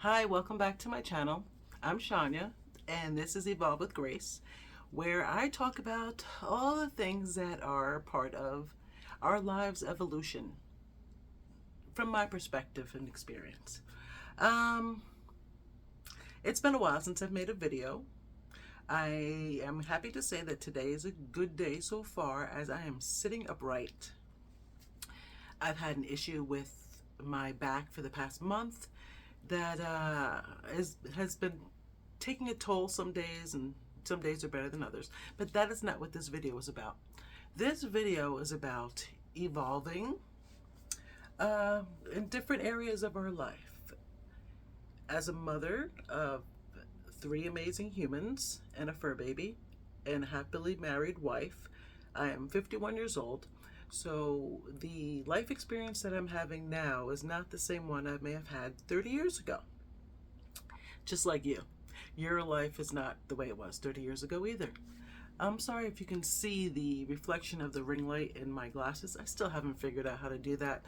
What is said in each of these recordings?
Hi, welcome back to my channel. I'm Shonya, and this is Evolve with Grace, where I talk about all the things that are part of our lives' evolution from my perspective and experience. Um, it's been a while since I've made a video. I am happy to say that today is a good day so far as I am sitting upright. I've had an issue with my back for the past month that has been taking a toll some days, and some days are better than others. But that is not what this video is about. This video is about evolving in different areas of our life. As a mother of three amazing humans and a fur baby and a happily married wife, I am 51 years old. So the life experience that I'm having now is not the same one I may have had 30 years ago. Just like you. Your life is not the way it was 30 years ago either. I'm sorry if you can see the reflection of the ring light in my glasses. I still haven't figured out how to do that.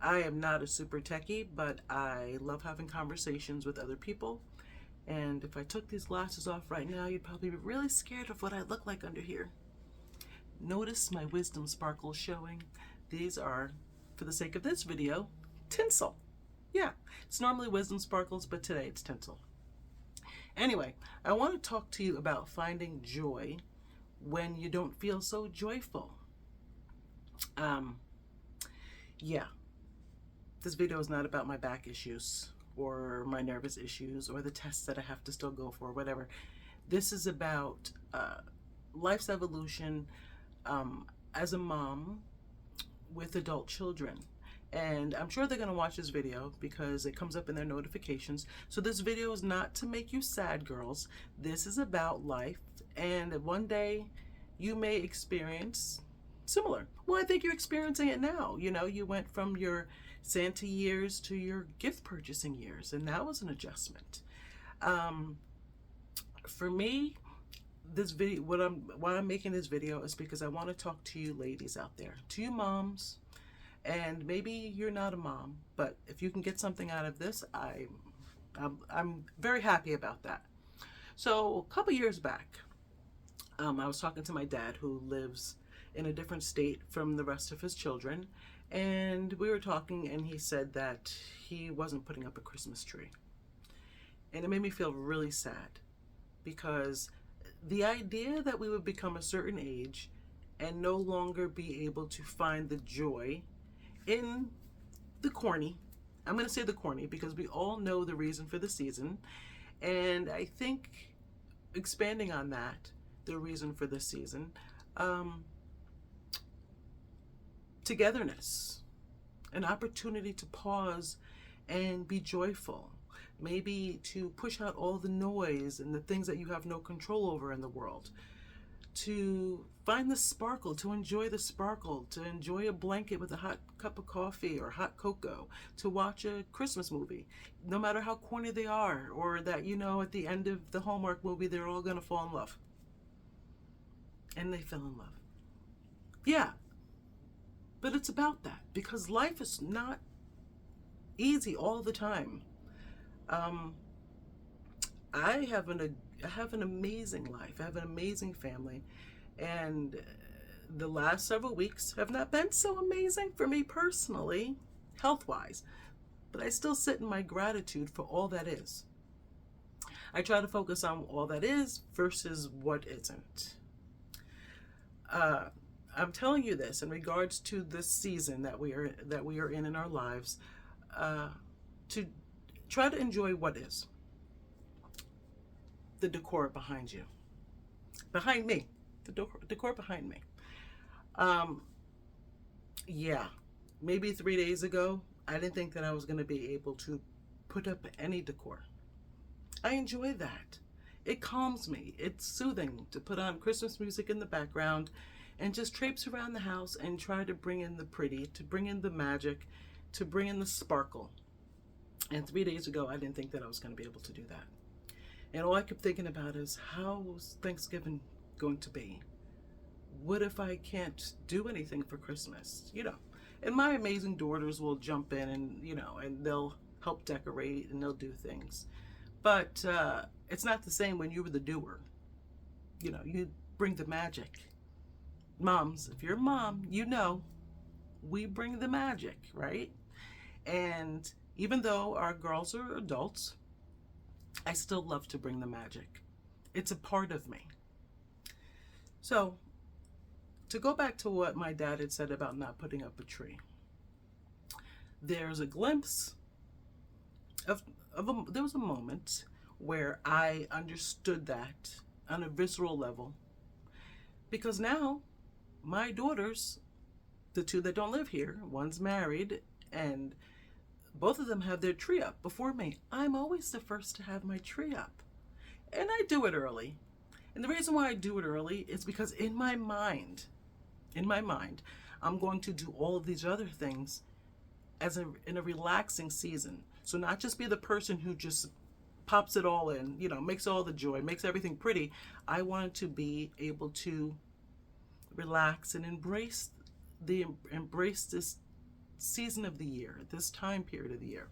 I am not a super techie, but I love having conversations with other people. And if I took these glasses off right now, you'd probably be really scared of what I look like under here. Notice my wisdom sparkles showing. These are, for the sake of this video, tinsel. Yeah, it's normally wisdom sparkles, but today it's tinsel. Anyway, I want to talk to you about finding joy when you don't feel so joyful. Yeah, this video is not about my back issues or my nervous issues or the tests that I have to still go for, whatever. This is about life's evolution as a mom with adult children. And I'm sure they're going to watch this video because it comes up in their notifications. So this video is not to make you sad, girls. This is about life. And one day you may experience similar. Well, I think you're experiencing it now. You know, you went from your Santa years to your gift purchasing years, and that was an adjustment. For me, this video, why I'm making this video is because I want to talk to you ladies out there, to you moms. And maybe you're not a mom, but if you can get something out of this, I'm very happy about that. So a couple years back, I was talking to my dad, who lives in a different state from the rest of his children, and we were talking, and he said that he wasn't putting up a Christmas tree. And it made me feel really sad, because the idea that we would become a certain age and no longer be able to find the joy in the corny. I'm going to say the corny because we all know the reason for the season. And I think expanding on that, the reason for the season, togetherness, an opportunity to pause and be joyful. Maybe to push out all the noise and the things that you have no control over in the world. To find the sparkle, to enjoy the sparkle, to enjoy a blanket with a hot cup of coffee or hot cocoa, to watch a Christmas movie, no matter how corny they are, or that, you know, at the end of the Hallmark movie, they're all going to fall in love. And they fell in love. Yeah, but it's about that, because life is not easy all the time. I have an amazing life. I have an amazing family, and the last several weeks have not been so amazing for me personally, health-wise, but I still sit in my gratitude for all that is. I try to focus on all that is versus what isn't. I'm telling you this in regards to this season that we are in our lives, to try to enjoy what is. The decor behind you, behind me, the decor behind me. Yeah, maybe 3 days ago, I didn't think that I was going to be able to put up any decor. I enjoy that. It calms me. It's soothing to put on Christmas music in the background and just traipse around the house and try to bring in the pretty, to bring in the magic, to bring in the sparkle. And 3 days ago, I didn't think that I was going to be able to do that. And all I kept thinking about is, how's Thanksgiving going to be? What if I can't do anything for Christmas? You know, and my amazing daughters will jump in and, you know, and they'll help decorate and they'll do things. But it's not the same when you were the doer. You know, you bring the magic. Moms, if you're a mom, you know we bring the magic, right? And even though our girls are adults, I still love to bring the magic. It's a part of me. So, to go back to what my dad had said about not putting up a tree, there's a glimpse there was a moment where I understood that on a visceral level, because now my daughters, the two that don't live here, one's married, and both of them have their tree up before me. I'm always the first to have my tree up, and I do it early. And the reason why I do it early is because in my mind, I'm going to do all of these other things in a relaxing season. So not just be the person who just pops it all in, you know, makes all the joy, makes everything pretty. I wanted to be able to relax and embrace this season of the year, this time period of the year.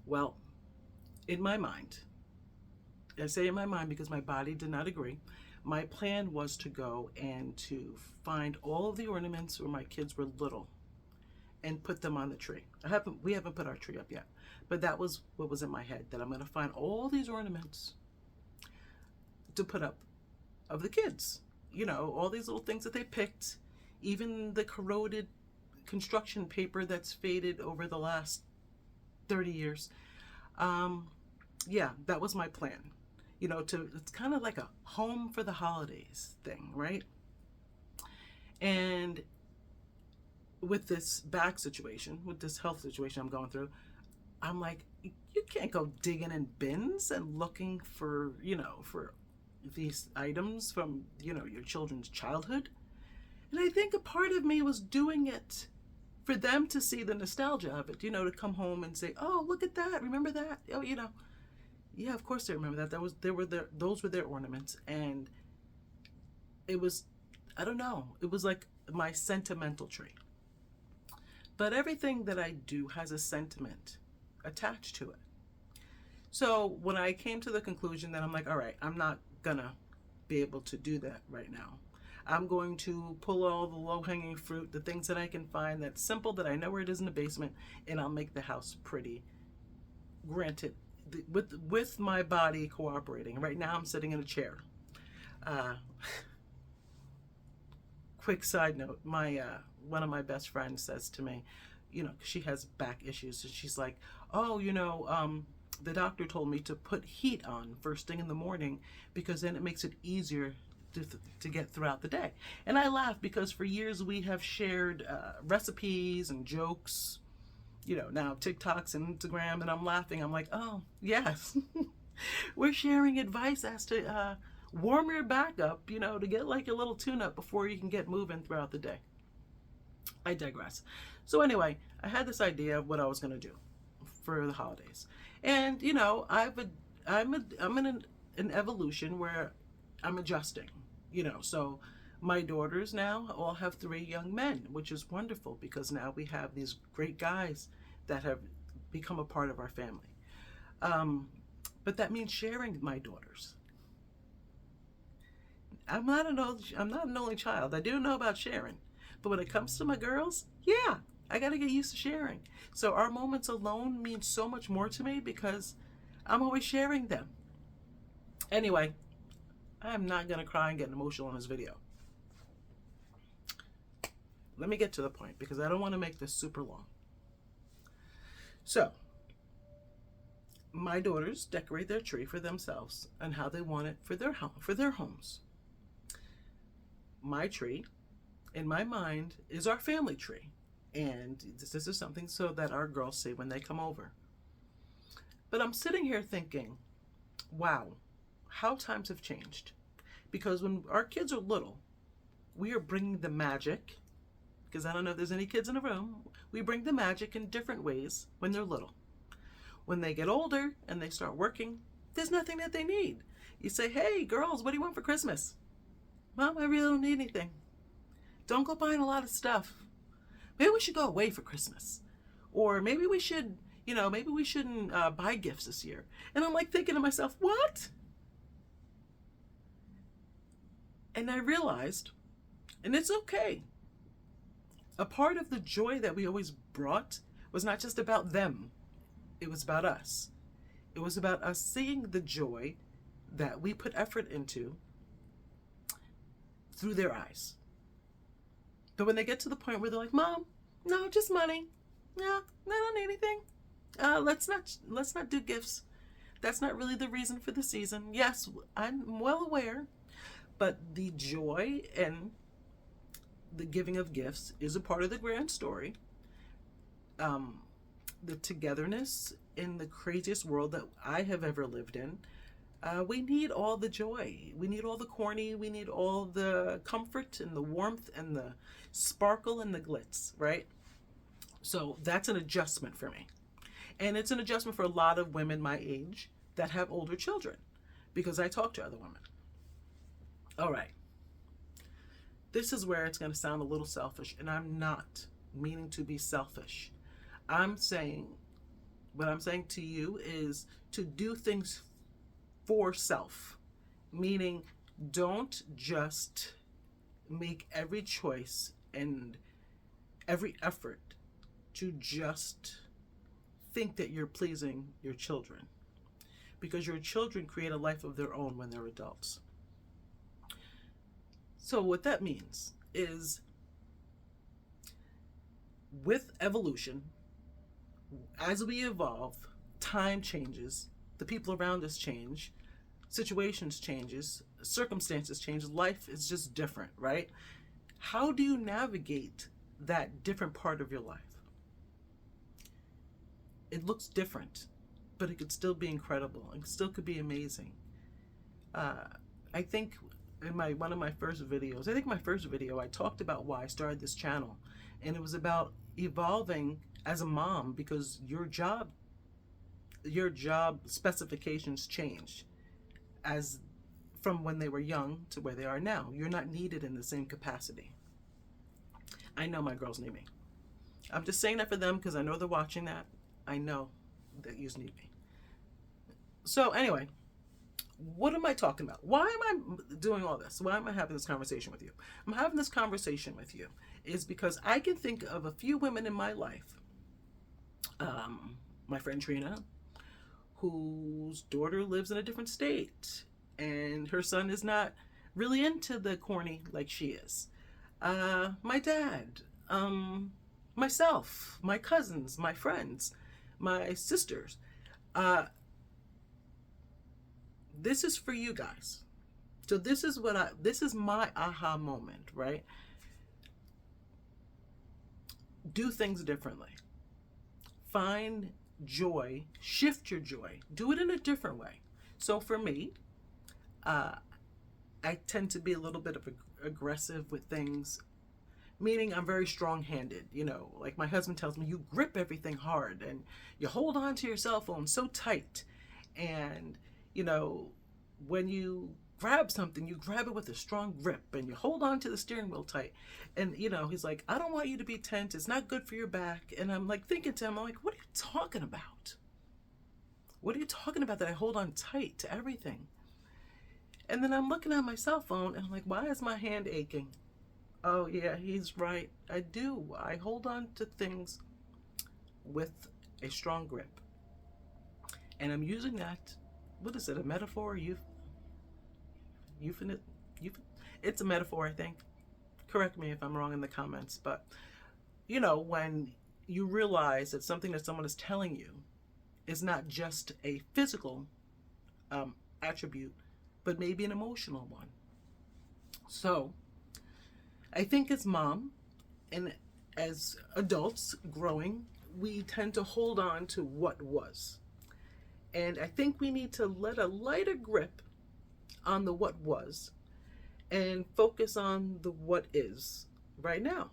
Well, in my mind, I say in my mind because my body did not agree, my plan was to go and to find all of the ornaments when my kids were little and put them on the tree. We haven't put our tree up yet, but that was what was in my head, that I'm going to find all these ornaments to put up of the kids. You know, all these little things that they picked, even the corroded construction paper that's faded over the last 30 years. Yeah, that was my plan. You know, it's kind of like a home for the holidays thing, right? And with this back situation, with this health situation I'm going through, I'm like, you can't go digging in bins and looking for, you know, for these items from, you know, your children's childhood. And I think a part of me was doing it for them to see the nostalgia of it, you know, to come home and say, oh, look at that, remember that? Oh, you know, yeah, of course they remember that. Those were their ornaments. And it was, I don't know, it was like my sentimental tree. But everything that I do has a sentiment attached to it. So when I came to the conclusion that I'm like, all right, I'm not gonna be able to do that right now. I'm going to pull all the low-hanging fruit, the things that I can find that's simple, that I know where it is in the basement, and I'll make the house pretty. Granted, with my body cooperating. Right now I'm sitting in a chair. Quick side note, my one of my best friends says to me, you know, she has back issues, and she's like, oh, you know, the doctor told me to put heat on first thing in the morning because then it makes it easier to get throughout the day. And I laugh because for years we have shared recipes and jokes, you know, now TikToks and Instagram, and I'm laughing. I'm like, oh, yes. We're sharing advice as to warm your back up, you know, to get like a little tune-up before you can get moving throughout the day. I digress. So anyway, I had this idea of what I was going to do for the holidays. And, you know, I'm in an evolution where I'm adjusting, you know. So my daughters now all have 3 young men, which is wonderful because now we have these great guys that have become a part of our family. But that means sharing my daughters. I'm not an only child. I do know about sharing. But when it comes to my girls, yeah, I got to get used to sharing. So our moments alone mean so much more to me because I'm always sharing them. Anyway, I'm not going to cry and get emotional in this video. Let me get to the point because I don't want to make this super long. So, my daughters decorate their tree for themselves and how they want it for their homes. My tree, in my mind, is our family tree. And this is something so that our girls say when they come over. But I'm sitting here thinking, wow, how times have changed. Because when our kids are little, we are bringing the magic, because I don't know if there's any kids in the room, we bring the magic in different ways when they're little. When they get older and they start working, there's nothing that they need. You say, hey, girls, what do you want for Christmas? Mom, I really don't need anything. Don't go buying a lot of stuff. Maybe we should go away for Christmas. Or maybe we should, maybe we shouldn't buy gifts this year. And I'm like thinking to myself, what? And I realized, and it's okay, a part of the joy that we always brought was not just about them, it was about us. It was about us seeing the joy that we put effort into through their eyes. But when they get to the point where they're like, Mom, no, just money. No, I don't need anything. Let's not do gifts. That's not really the reason for the season. Yes, I'm well aware, but the joy and the giving of gifts is a part of the grand story. The togetherness in the craziest world that I have ever lived in. We need all the joy. We need all the corny. We need all the comfort and the warmth and the sparkle and the glitz, right? So that's an adjustment for me. And it's an adjustment for a lot of women my age that have older children, because I talk to other women. All right. This is where it's going to sound a little selfish, and I'm not meaning to be selfish. What I'm saying to you is to do things for self, meaning don't just make every choice and every effort to just think that you're pleasing your children, because your children create a life of their own when they're adults. So what that means is, with evolution, as we evolve, time changes, the people around us change, situations changes, circumstances change, life is just different, right? How do you navigate that different part of your life? It looks different, but it could still be incredible. It still could be amazing. I think in one of my first videos, my first video, I talked about why I started this channel. And it was about evolving as a mom, because your job specifications change as from when they were young to where they are now. You're not needed in the same capacity. I know my girls need me. I'm just saying that for them because I know they're watching that. I know that you need me. So anyway, what am I talking about? Why am I doing all this? Why am I having this conversation with you? I'm having this conversation with you is because I can think of a few women in my life. My friend Trina, whose daughter lives in a different state, and her son is not really into the corny like she is. My dad, myself, my cousins, my friends, my sisters. This is for you guys. So this is my aha moment, right? Do things differently. Find joy, shift your joy, do it in a different way. So for me, I tend to be a little bit of aggressive with things, meaning I'm very strong-handed. Like my husband tells me, you grip everything hard and you hold on to your cell phone so tight. And, when you grab something, you grab it with a strong grip and you hold on to the steering wheel tight. And, he's like, I don't want you to be tense. It's not good for your back. And I'm like thinking to him, I'm like, what are you talking about? What are you talking about that I hold on tight to everything? And then I'm looking at my cell phone and I'm like, why is my hand aching? Oh yeah, he's right. I do. I hold on to things with a strong grip. And I'm using that, what is it, a metaphor? It's a metaphor, I think. Correct me if I'm wrong in the comments. But, when you realize that something that someone is telling you is not just a physical attribute, but maybe an emotional one. So, I think as mom and as adults growing, we tend to hold on to what was. And I think we need to let a lighter grip on the what was and focus on the what is right now.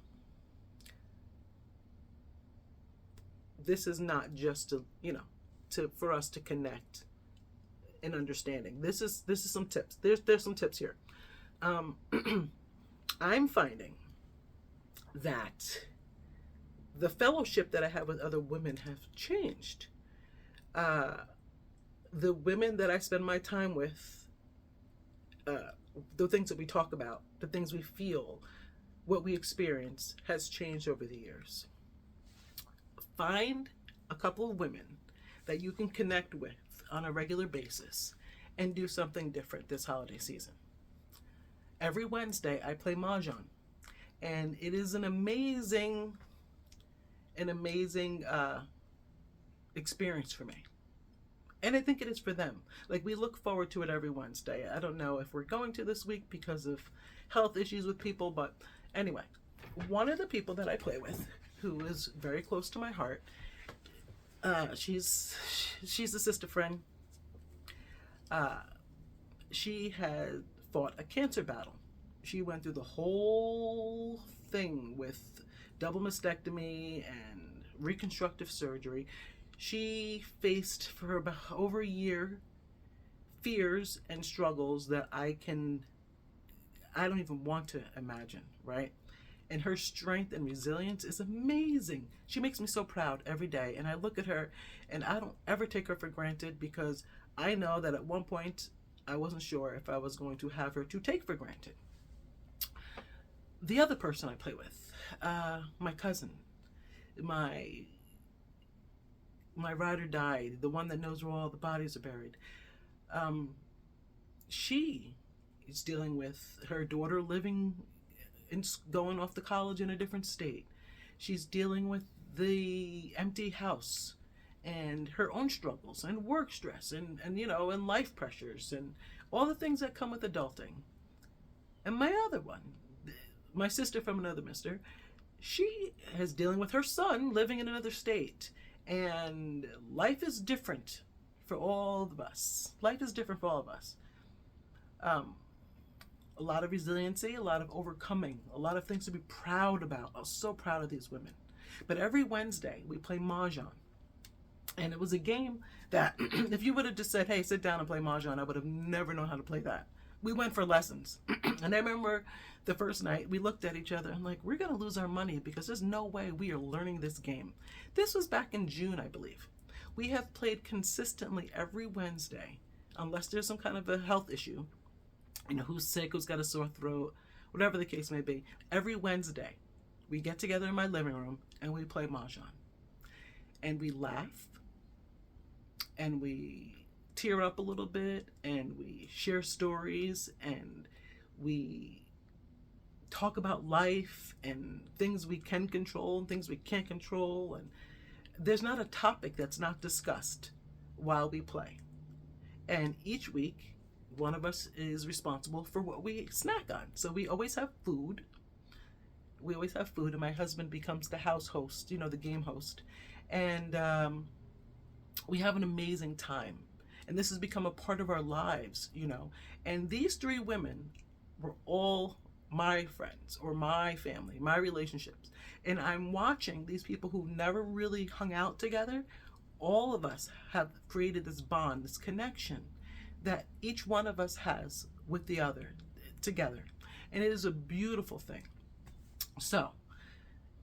This is not just for us to connect and understanding. This is some tips. There's some tips here. I'm finding that The fellowship that I have with other women have changed. Uh, the women that I spend my time with, uh, the things that we talk about, the things we feel, what we experience has changed over the years. Find a couple of women that you can connect with on a regular basis and do something different this holiday season. Every Wednesday, I play Mahjong, and it is an amazing experience for me. And I think it is for them. Like, we look forward to it every Wednesday. I don't know if we're going to this week because of health issues with people, but anyway, one of the people that I play with, who is very close to my heart, she's a sister friend. Uh, she had fought a cancer battle. She went through the whole thing with double mastectomy and reconstructive surgery. She faced for about over a year fears and struggles that I don't even want to imagine, right? And her strength and resilience is amazing. She makes me so proud every day. And I look at her and I don't ever take her for granted, because I know that at one point I wasn't sure if I was going to have her to take for granted. The other person I play with, my cousin, my ride or die, the one that knows where all the bodies are buried. Um, she is dealing with her daughter living and going off to college in a different state. She's dealing with the empty house and her own struggles and work stress and life pressures and all the things that come with adulting. And my other one, my sister from another mister, she is dealing with her son living in another state. And life is different for all of us. Life is different for all of us. Um, a lot of resiliency, a lot of overcoming, a lot of things to be proud about. I was so proud of these women. But every Wednesday we play Mahjong. And it was a game that if you would have just said, hey, sit down and play Mahjong, I would have never known how to play that. We went for lessons. And I remember the first night we looked at each other and like, we're going to lose our money because there's no way we are learning this game. This was back in June, I believe. We have played consistently every Wednesday, unless there's some kind of a health issue, who's sick, who's got a sore throat, whatever the case may be. Every Wednesday, we get together in my living room and we play Mahjong. And we laugh and we tear up a little bit and we share stories and we talk about life and things we can control and things we can't control. And there's not a topic that's not discussed while we play. And each week, one of us is responsible for what we snack on. So we always have food. And my husband becomes the house host, the game host. And we have an amazing time. And this has become a part of our lives, And these three women were all my friends or my family, my relationships. And I'm watching these people who never really hung out together. All of us have created this bond, this connection that each one of us has with the other together. And it is a beautiful thing. So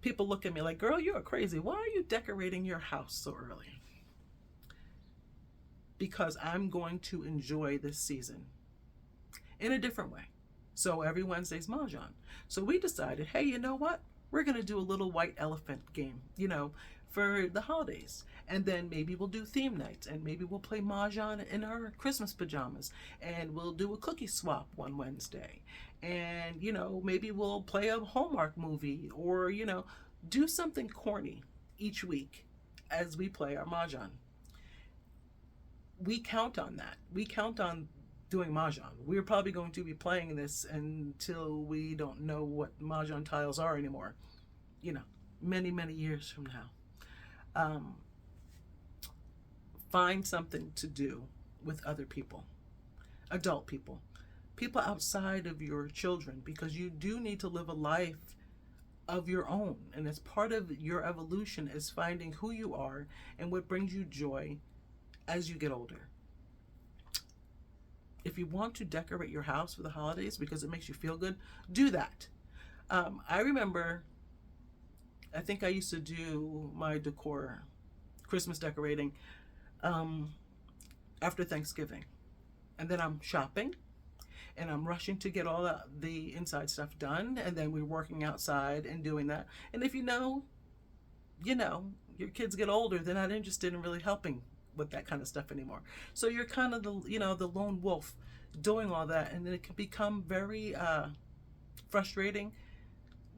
people look at me like, girl, you're crazy. Why are you decorating your house so early? Because I'm going to enjoy this season in a different way. So every Wednesday's Mahjong. So we decided, hey, you know what? We're going to do a little white elephant game, for the holidays. And then maybe we'll do theme nights, and maybe we'll play Mahjong in our Christmas pajamas, and we'll do a cookie swap one Wednesday. And, maybe we'll play a Hallmark movie or, do something corny each week as we play our Mahjong. We count on that. We count on doing Mahjong. We're probably going to be playing this until we don't know what Mahjong tiles are anymore. Many, many years from now. Find something to do with other people, adult people outside of your children, because you do need to live a life of your own. And as part of your evolution is finding who you are and what brings you joy as you get older. If you want to decorate your house for the holidays because it makes you feel good, do that. I remember I think I used to do my decor, Christmas decorating, um, after Thanksgiving. And then I'm shopping and I'm rushing to get all the inside stuff done. And then we're working outside and doing that. And if you know, your kids get older, they're not interested in really helping with that kind of stuff anymore. So you're kind of the lone wolf doing all that. And then it can become very frustrating,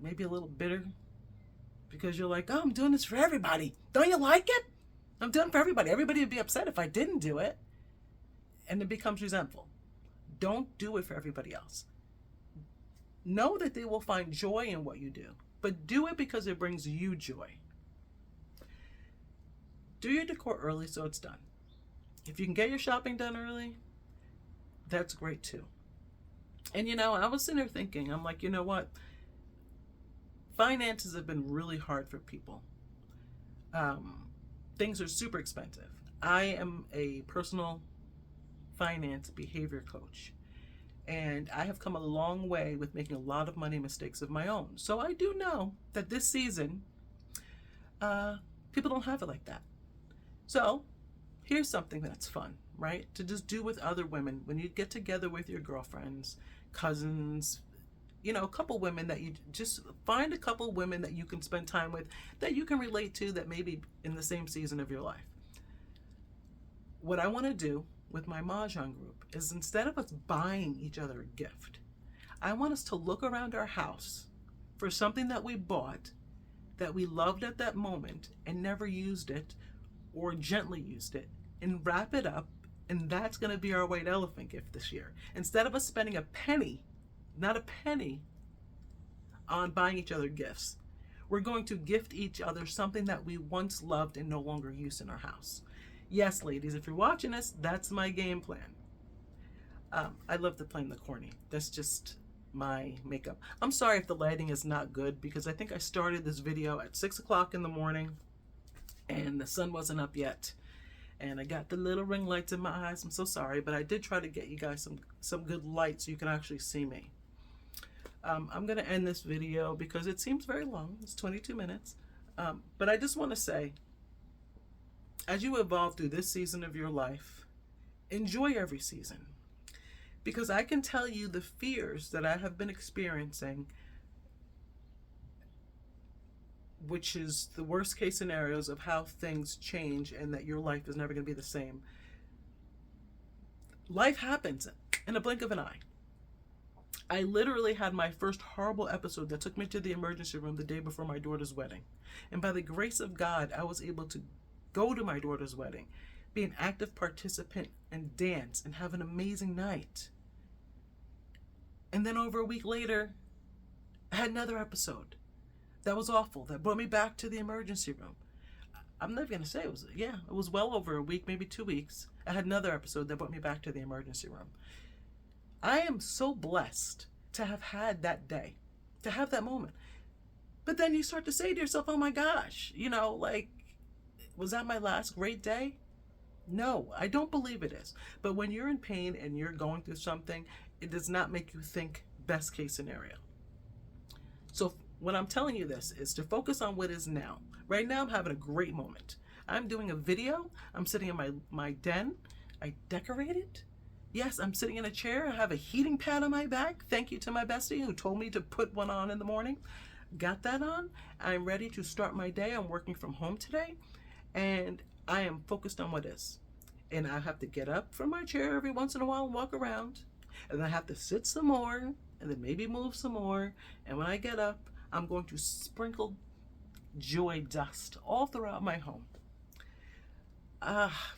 maybe a little bitter, because you're like, oh, I'm doing this for everybody. Don't you like it? I'm doing it for everybody. Everybody would be upset if I didn't do it. And it becomes resentful. Don't do it for everybody else. Know that they will find joy in what you do, but do it because it brings you joy. Do your decor early so it's done. If you can get your shopping done early, that's great too. And I was sitting there thinking, I'm like, you know what? Finances have been really hard for people. Things are super expensive. I am a personal finance behavior coach, and I have come a long way with making a lot of money mistakes of my own. So I do know that this season, people don't have it like that. So here's something that's fun, right? To just do with other women when you get together with your girlfriends, cousins, a couple women that you just find a couple women that you can spend time with, that you can relate to, that may be in the same season of your life. What I want to do with my Mahjong group is, instead of us buying each other a gift, I want us to look around our house for something that we bought that we loved at that moment and never used it, or gently used it, and wrap it up, and that's going to be our white elephant gift this year. Instead of us spending a penny, not a penny, on buying each other gifts, we're going to gift each other something that we once loved and no longer use in our house. Yes, ladies, if you're watching this, that's my game plan. I love to play the corny. That's just my makeup. I'm sorry if the lighting is not good, because I think I started this video at 6 o'clock in the morning and the sun wasn't up yet. And I got the little ring lights in my eyes. I'm so sorry, but I did try to get you guys some good light so you can actually see me. I'm going to end this video because it seems very long. It's 22 minutes. But I just want to say, as you evolve through this season of your life, enjoy every season. Because I can tell you the fears that I have been experiencing, which is the worst case scenarios of how things change and that your life is never going to be the same. Life happens in a blink of an eye. I literally had my first horrible episode that took me to the emergency room the day before my daughter's wedding. And by the grace of God, I was able to go to my daughter's wedding, be an active participant, and dance and have an amazing night. And then over a week later, I had another episode that was awful, that brought me back to the emergency room. I'm never going to say it was well over a week, maybe 2 weeks. I had another episode that brought me back to the emergency room. I am so blessed to have had that day, to have that moment. But then you start to say to yourself, oh my gosh, was that my last great day? No, I don't believe it is. But when you're in pain and you're going through something, it does not make you think best case scenario. So what I'm telling you this is to focus on what is now. Right now I'm having a great moment. I'm doing a video. I'm sitting in my den. I decorated. Yes, I'm sitting in a chair. I have a heating pad on my back. Thank you to my bestie who told me to put one on in the morning. Got that on. I'm ready to start my day. I'm working from home today, and I am focused on what is. And I have to get up from my chair every once in a while and walk around. And then I have to sit some more, and then maybe move some more. And when I get up, I'm going to sprinkle joy dust all throughout my home.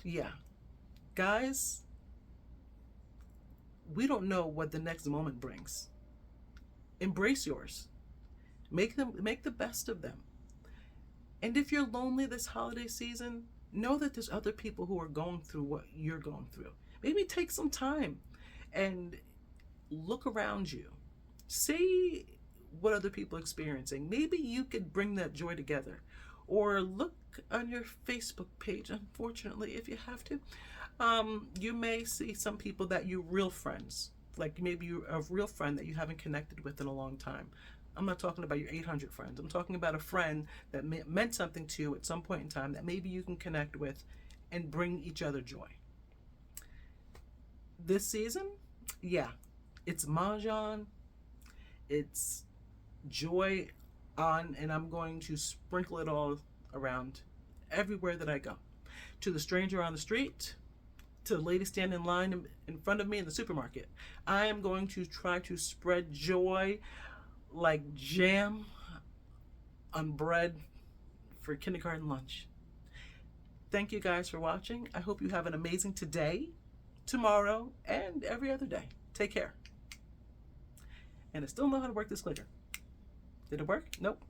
Yeah. Guys, we don't know what the next moment brings. Embrace yours. Make the best of them. And if you're lonely this holiday season, know that there's other people who are going through what you're going through. Maybe take some time and look around you. See what other people are experiencing. Maybe you could bring that joy together. Or look on your Facebook page, unfortunately, if you have to. You may see some people that you're real friends. Like maybe you're a real friend that you haven't connected with in a long time. I'm not talking about your 800 friends. I'm talking about a friend that meant something to you at some point in time that maybe you can connect with and bring each other joy. This season, yeah, it's Mahjong, it's joy on, and I'm going to sprinkle it all around everywhere that I go. To the stranger on the street, to the lady standing in line in front of me in the supermarket. I am going to try to spread joy like jam on bread for kindergarten lunch. Thank you guys for watching. I hope you have an amazing today, tomorrow, and every other day. Take care. And I still know how to work this clicker. Did it work? Nope.